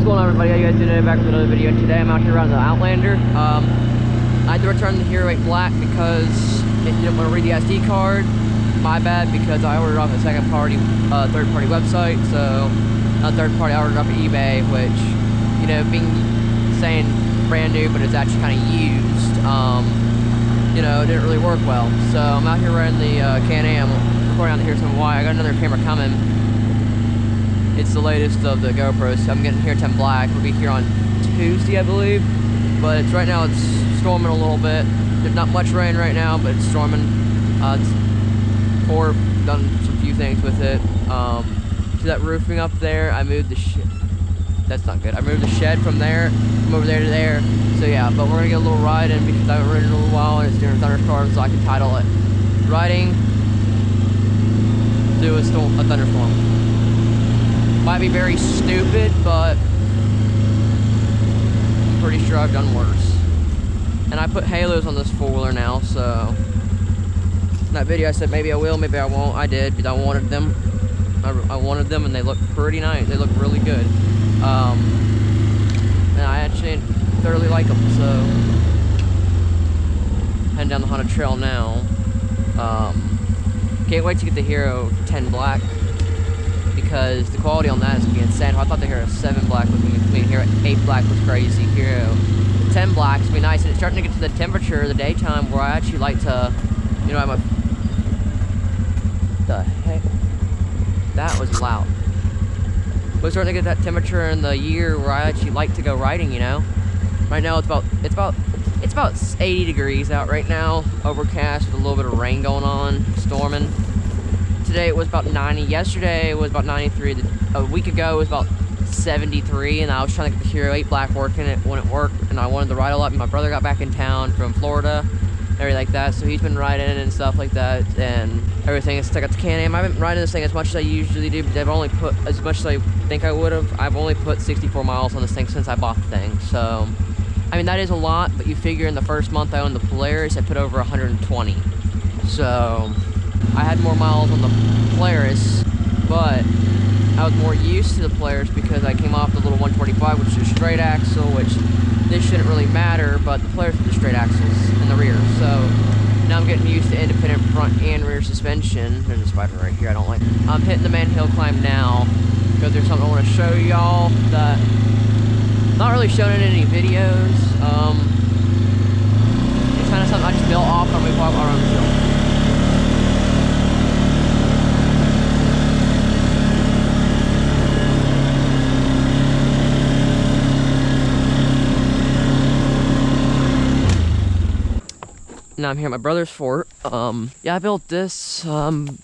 going on, everybody? How you guys doing today? Back with another video. Today I'm out here on the Outlander. I had to return the Hero 8 Black because it didn't want to read the SD card. My bad, because I ordered off a third-party website. So, not third-party, I ordered off of eBay, which, you know, being saying brand new, but it's actually kind of used. You know, it didn't really work well. So I'm out here riding the Can-Am, recording out here some why. I got another camera coming. It's the latest of the GoPros. So I'm getting Hero 10 Black. We'll be here on Tuesday, I believe. But right now it's storming a little bit. There's not much rain right now, but it's storming. Done some few things with it. See that roofing up there? I moved the shed. That's not good. I moved the shed from there, from over there to there. So yeah, but we're gonna get a little ride in because I haven't ridden in a little while and it's during a thunderstorm, so I can title it "Riding Through a Thunderstorm." Might be very stupid, but I'm pretty sure I've done worse. And I put halos on this four-wheeler now, so in that video I said maybe I will, maybe I won't. I did, because I wanted them. I wanted them, and they look pretty nice. They look really good. And I actually thoroughly like them, so heading down the Honda Trail now. Can't wait to get the Hero 10 Black, because the quality on that is going to be insane. I thought the Hero 7 Black was going to be, Hero 8 Black was crazy. Hero 10 Black is going to be nice, and it's starting to get to the temperature of the daytime where I actually like to, you know, the heck? That was loud. We're starting to get that temperature in the year where I actually like to go riding, you know? Right now it's about 80 degrees out right now, overcast with a little bit of rain going on, storming. Today it was about 90. Yesterday it was about 93. A week ago it was about 73, and I was trying to get the Hero 8 Black working. It wouldn't work, and I wanted to ride a lot. My brother got back in town from Florida, everything like that, so he's been riding and stuff like that, and everything. It's like a Can-Am. I haven't been riding this thing as much as I usually do, but I've only put as much as I think I would have. I've only put 64 miles on this thing since I bought the thing, so I mean that is a lot, but you figure in the first month I owned the Polaris, I put over 120. So I had more miles on the Polaris, but I was more used to the Polaris because I came off the little 125, which is a straight axle, which this shouldn't really matter, but the Polaris is straight axles in the rear. So now I'm getting used to independent front and rear suspension. There's a spider right here I don't like. I'm hitting the man hill climb now because there's something I want to show y'all that I'm not really shown in any videos. It's kind of something I just built off when we walk around the hill. Now I'm here at my brother's fort. Yeah, I built this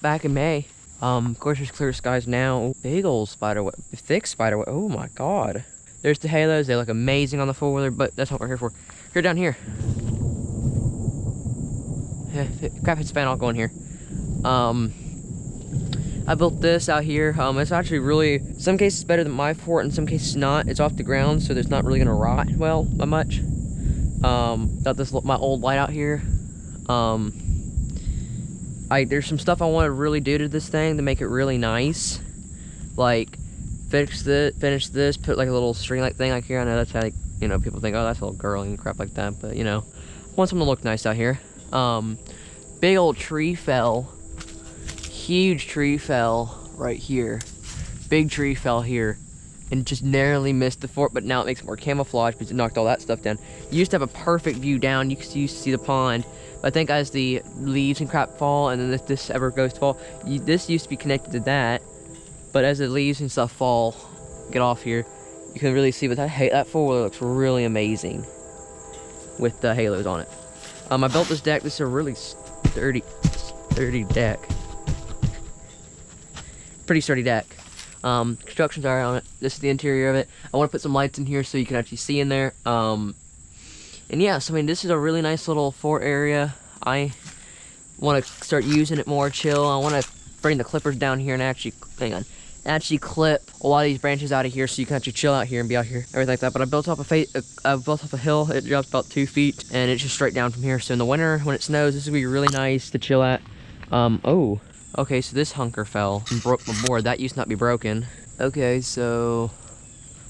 back in May. Of course there's clear skies now. Big old spider web, thick spider web. Oh my god. There's the halos. They look amazing on the four-wheeler, but that's not what we're here for. Here down here. Yeah, crap hits fan, I'll go in here. I built this out here. It's actually really, some cases better than my fort, in some cases not. It's off the ground, so there's not really gonna rot well that much. Got this my old light out here. There's some stuff I want to really do to this thing to make it really nice, like finish this, put like a little string like thing like here. I know that's how, like, you know, people think, oh, that's a little girly and crap like that, but you know, I want something to look nice out here. Big old tree fell, huge tree fell right here, big tree fell here, and just narrowly missed the fort, but now it makes it more camouflage because it knocked all that stuff down. You used to have a perfect view down. You used to see the pond, but I think as the leaves and crap fall, and then if this ever goes to fall, this used to be connected to that, but as the leaves and stuff fall, get off here, you can really see, but that four-wheeler looks really amazing with the halos on it. I built this deck. This is a really sturdy deck. Pretty sturdy deck. Construction's alright on it. This is the interior of it. I want to put some lights in here so you can actually see in there. And yeah, so I mean, this is a really nice little fort area. I want to start using it more, chill. I want to bring the clippers down here and actually, actually clip a lot of these branches out of here so you can actually chill out here and be out here, everything like that. But I built up a hill. It drops about 2 feet, and it's just straight down from here. So in the winter, when it snows, this would be really nice to chill at. Oh. Okay, so this hunker fell and broke my board. That used to not be broken. Okay, so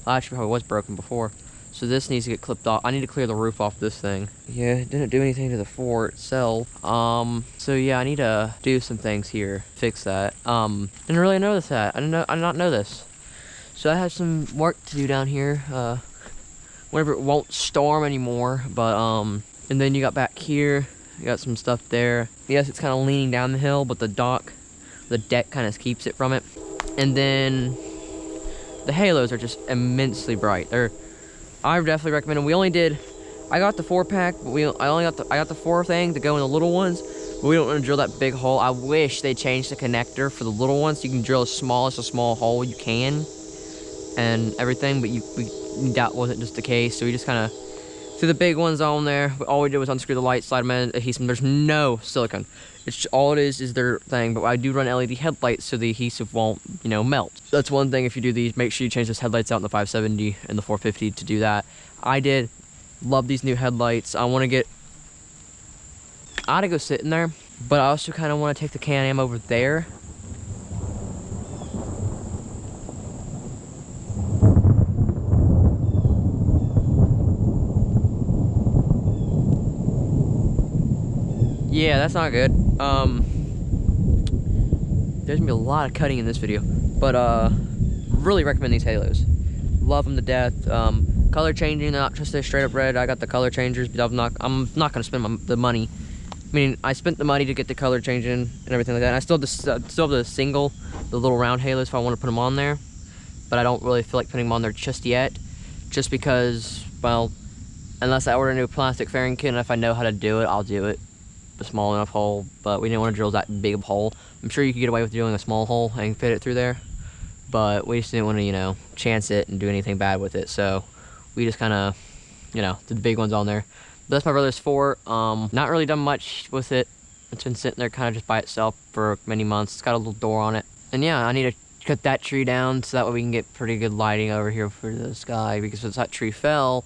Actually, probably was broken before. So this needs to get clipped off. I need to clear the roof off this thing. Yeah, it didn't do anything to the fort itself. So yeah, I need to do some things here, fix that. Didn't really notice that. I did not know this. So I have some work to do down here. Whenever it won't storm anymore. But and then you got back here, you got some stuff there. Yes, it's kind of leaning down the hill, but the deck kind of keeps it from it. And then the halos are just immensely bright. I definitely recommend them. We only did, I got the 4-pack, but I got the 4 thing to go in the little ones, but we don't want to drill that big hole. I wish they changed the connector for the little ones so you can drill as small hole you can and everything, but that wasn't just the case, so we just kind of threw the big ones on there. All we did was unscrew the light, slide them in, adhesive. There's no silicone. It's just, all it is their thing, but I do run LED headlights so the adhesive won't, melt. So that's one thing. If you do these, make sure you change those headlights out in the 570 and the 450 to do that. I did love these new headlights. I ought to go sit in there, but I also kind of want to take the Can-Am over there. Yeah, that's not good. There's gonna be a lot of cutting in this video, but really recommend these halos. Love them to death. Color changing, not just a straight up red. I got the color changers, but I'm not gonna spend the money. I mean, I spent the money to get the color changing and everything like that. And I still have the little round halos if I want to put them on there, but I don't really feel like putting them on there just yet, just because, well, unless I order a new plastic fairing kit, and if I know how to do it, I'll do it. A small enough hole, but we didn't want to drill that big of a hole. I'm sure you could get away with drilling a small hole and fit it through there, but we just didn't want to, chance it and do anything bad with it. So we just kind of, did the big ones on there. But that's my brother's fort. Not really done much with it. It's been sitting there kind of just by itself for many months. It's got a little door on it. And yeah, I need to cut that tree down so that way we can get pretty good lighting over here for the sky, because if that tree fell,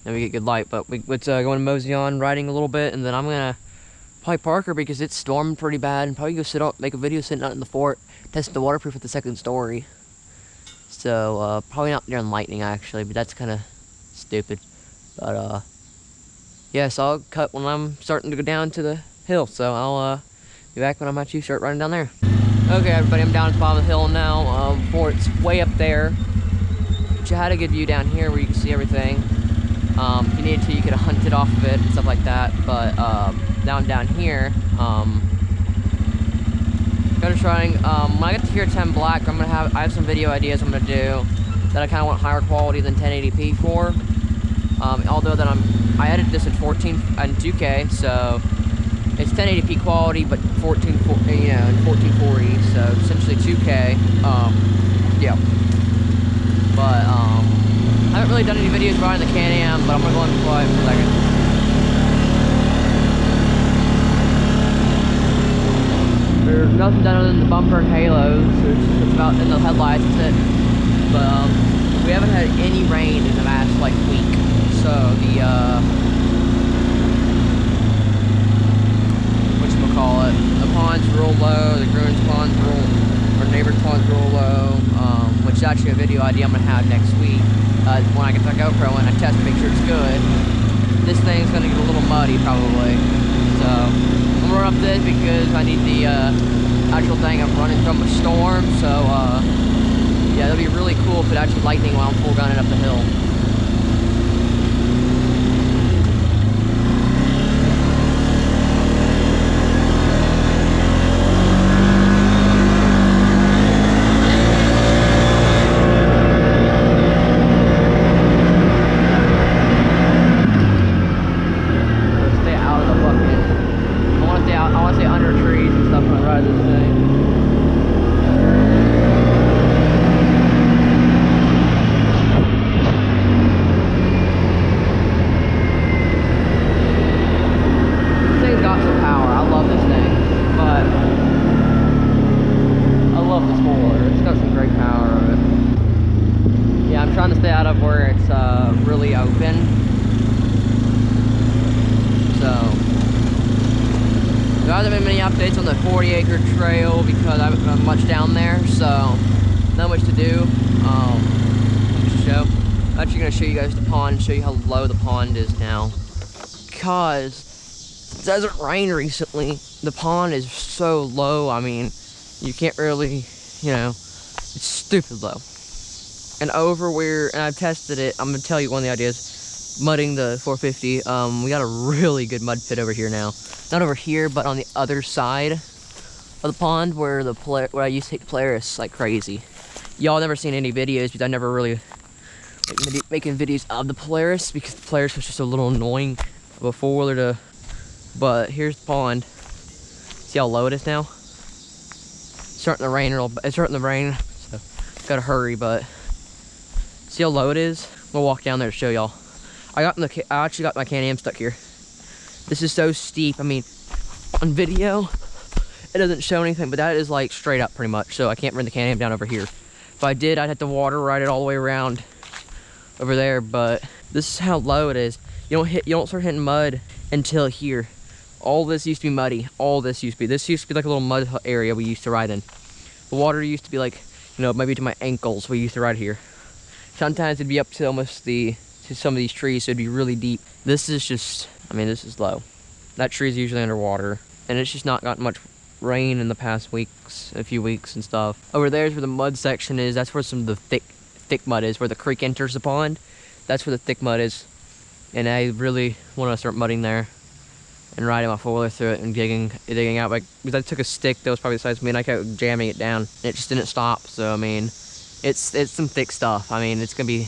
then we get good light. But let's go and mosey on riding a little bit, and then I'm gonna probably park her because it's storming pretty bad, and probably go sit out, make a video sitting out in the fort, test the waterproof at the 2nd story. So probably not during lightning actually, but that's kind of stupid. But yeah, so I'll cut when I'm starting to go down to the hill. So I'll be back when I'm actually start riding down there. Okay, everybody, I'm down at the bottom of the hill now. Fort's way up there. But you had a good view down here where you can see everything. If you needed to, you could have hunted off of it and stuff like that. But down here, gonna try when I get to Tier 10 black, I have some video ideas I'm gonna do that I kind of want higher quality than 1080p for. Although that I edited this at 2K, so it's 1080p quality, but 1440, so essentially 2K. Yeah. But I haven't really done any videos riding the Can-Am, but I'm gonna go and fly for a second. There's nothing done other than the bumper and halos. It's about in the headlights, that's it. But we haven't had any rain in the last week. So the whatchamacallit, the pond's real low, the Gruen's pond's our neighbor's pond's real low, which is actually a video idea I'm gonna have next week. When I get the GoPro and I test to make sure it's good. This thing's gonna get a little muddy probably. So I'm gonna run up this because I need the actual thing I'm running from a storm. So yeah, that'd be really cool if it actually lightning while I'm full gunning up the hill. Trying to stay out of where it's really open. So there hasn't been many updates on the 40-acre trail because I haven't done much down there, so not much to do. Just show. I'm actually gonna show you guys the pond, show you how low the pond is now. Because it hasn't rained recently. The pond is so low, I mean, you can't really, you know, it's stupid low. And over where, and I've tested it, I'm gonna tell you one of the ideas, mudding the 450, we got a really good mud pit over here now. Not over here, but on the other side of the pond where where I used to take the Polaris like crazy. Y'all never seen any videos because I never really making videos of the Polaris because the Polaris was just a little annoying of a four-wheeler to, but here's the pond. See how low it is now? It's starting to rain it's starting to rain, so gotta hurry, but see how low it is? We'll walk down there to show y'all. I actually got my Can-Am stuck here. This is so steep. I mean, on video, it doesn't show anything, but that is like straight up pretty much, so I can't bring the Can-Am down over here. If I did, I'd have to water ride it all the way around over there, but this is how low it is. You don't start hitting mud until here. All this used to be muddy. All this used to be. This used to be like a little mud area we used to ride in. The water used to be like, you know, maybe to my ankles. We used to ride here. Sometimes it'd be up to almost to some of these trees, so it'd be really deep. This is just, I mean, this is low. That tree is usually underwater, and it's just not gotten much rain in the past weeks, a few weeks and stuff. Over there is where the mud section is. That's where some of the thick mud is, where the creek enters the pond. That's where the thick mud is, and I really want to start mudding there and riding my four-wheeler through it and digging out. Because I took a stick that was probably the size of me and I kept jamming it down, and it just didn't stop. So I mean, it's some thick stuff. I mean, it's gonna be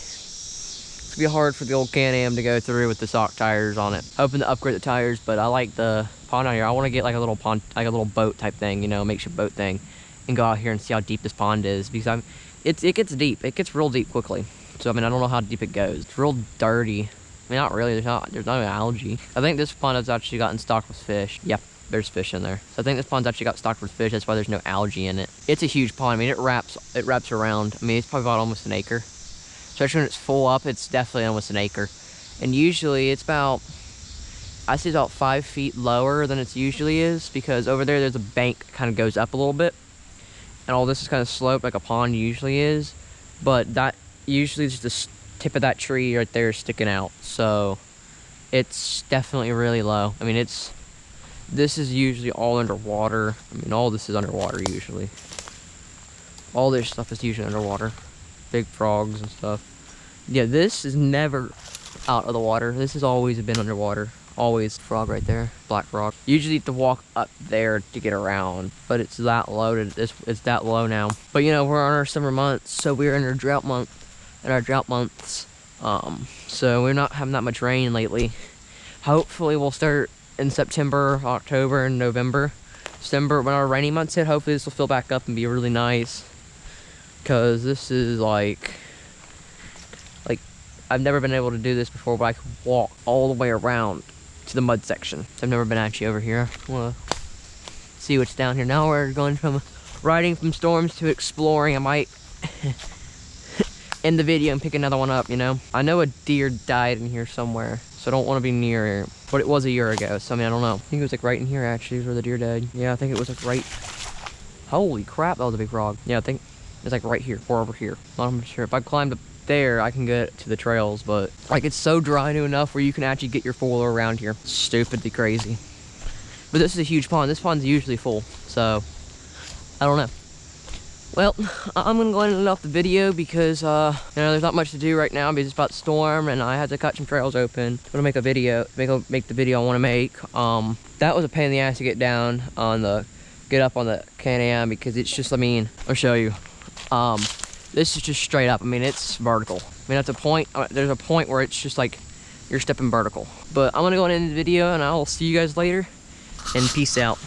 hard for the old Can-Am to go through with the stock tires on it. Hoping to upgrade the tires, but I like the pond out here. I want to get like a little pond, like a little boat type thing, you know, makeshift boat thing, and go out here and see how deep this pond is, because it gets deep. It gets real deep quickly. So I mean, I don't know how deep it goes. It's real dirty. I mean, not really. There's no algae. I think this pond has actually gotten stocked with fish. Yep, there's fish in there. So I think this pond's actually got stocked with fish. That's why there's no algae in it. It's a huge pond. I mean, it wraps around. I mean, it's probably about almost an acre. Especially when it's full up, it's definitely almost an acre. And usually it's about, I say about 5 feet lower than it usually is, because over there's a bank kind of goes up a little bit. And all this is kind of sloped like a pond usually is. But that usually is the tip of that tree right there sticking out. So it's definitely really low. I mean, this is usually all underwater. I mean, all this is underwater usually. All this stuff is usually underwater. Big frogs and stuff. Yeah, this is never out of the water. This has always been underwater. Always. Frog right there, black frog. Usually you have to walk up there to get around, but it's that low. It's that low now. But you know, we're on our summer months, so we're in our drought months. So we're not having that much rain lately. Hopefully we'll start in September, October, and November. December, when our rainy months hit, hopefully this will fill back up and be really nice. Cause this is like I've never been able to do this before, but I can walk all the way around to the mud section. So I've never been actually over here. I wanna see what's down here. Now we're going from riding from storms to exploring. I might end the video and pick another one up, you know? I know a deer died in here somewhere, so I don't want to be near here. But it was a year ago, so I mean, I don't know. I think it was like right in here actually is where the deer died. Yeah, I think it was like right, holy crap, that was a big frog. Yeah, I think it's like right here or over here. I'm not sure. If I climbed up there, I can get to the trails, but like it's so dry new enough where you can actually get your four-wheeler around here. Stupidly crazy. But this is a huge pond. This pond's usually full, so I don't know. Well, I'm gonna go ahead and end off the video because you know, there's not much to do right now because it's about to storm and I had to cut some trails open. I'm gonna make a video, make the video I want to make. That was a pain in the ass to get down on get up on the Can-Am because it's just, I mean, I'll show you. This is just straight up. I mean, it's vertical. I mean, there's a point where it's just like you're stepping vertical. But I'm gonna go ahead and end the video and I'll see you guys later, and peace out.